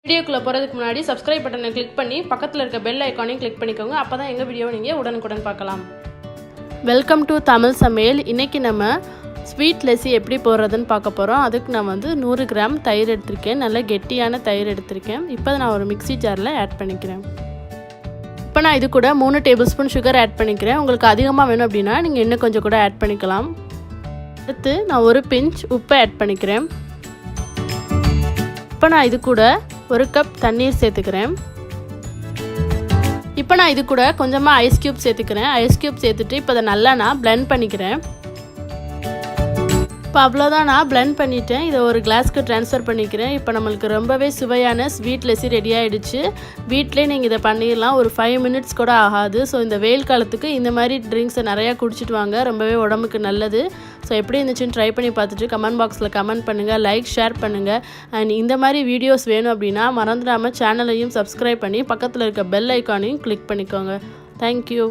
வீடியோக்குள்ள போகிறதுக்கு முன்னாடி சப்ஸ்கிரைப் பட்டனை கிளிக் பண்ணி பக்கத்தில் இருக்க பெல் ஐக்கானையும் கிளிக் பண்ணிக்கோங்க. அப்போ தான் எங்கள் வீடியோவை நீங்கள் உடனுக்குடன் பார்க்கலாம். வெல்கம் டு தமிழ் சமையல். இன்றைக்கி நம்ம ஸ்வீட் லஸ்ஸி எப்படி போடுறதுன்னு பார்க்க போகிறோம். அதுக்கு நான் 100 கிராம் தயிர் எடுத்திருக்கேன். நல்ல கெட்டியான தயிர் எடுத்திருக்கேன். இப்போ நான் ஒரு மிக்ஸி ஜாரில் ஆட் பண்ணிக்கிறேன். இப்போ நான் இது கூட 3 டேபிள் ஸ்பூன் சுகர் ஆட் பண்ணிக்கிறேன். உங்களுக்கு அதிகமாக வேணும் அப்படின்னா நீங்கள் இன்னும் கொஞ்சம் கூட ஆட் பண்ணிக்கலாம். அடுத்து நான் ஒரு பிஞ்ச் உப்பை ஆட் பண்ணிக்கிறேன். இப்போ நான் இது கூட 1 கப் தண்ணீர் சேர்த்துக்கிறேன். இப்போ நான் இது கூட கொஞ்சமாக ஐஸ் க்யூப் சேர்த்துக்கிறேன். ஐஸ் க்யூப் சேர்த்துட்டு இப்போ அதை நல்லா நான் பிளெண்ட் பண்ணிக்கிறேன். இப்போ அவ்வளோதான், நான் பிளெண்ட் பண்ணிட்டேன். இதை ஒரு கிளாஸ்க்கு ட்ரான்ஸ்ஃபர் பண்ணிக்கிறேன். இப்போ நம்மளுக்கு ரொம்பவே சுவையான ஸ்வீட் லஸ்ஸி ரெடி ஆகிடுச்சு. வீட்டிலே நீங்கள் இதை பண்ணிடலாம். ஒரு 5 மினிட்ஸ் கூட ஆகாது. ஸோ இந்த வெயில் காலத்துக்கு இந்த மாதிரி ட்ரிங்க்ஸை நிறையா குடிச்சிட்டு வாங்க. ரொம்பவே உடம்புக்கு நல்லது. ஸோ எப்படி இருந்துச்சுன்னு ட்ரை பண்ணி பார்த்துட்டு கமெண்ட் பாக்ஸில் கமெண்ட் பண்ணுங்கள், லைக் ஷேர் பண்ணுங்கள். அண்ட் இந்த மாதிரி வீடியோஸ் வேணும் அப்படின்னா மறந்துடாமல் சேனலையும் சப்ஸ்கிரைப் பண்ணி பக்கத்தில் இருக்க பெல் ஐக்கானையும் கிளிக் பண்ணிக்கோங்க. தேங்க்யூ.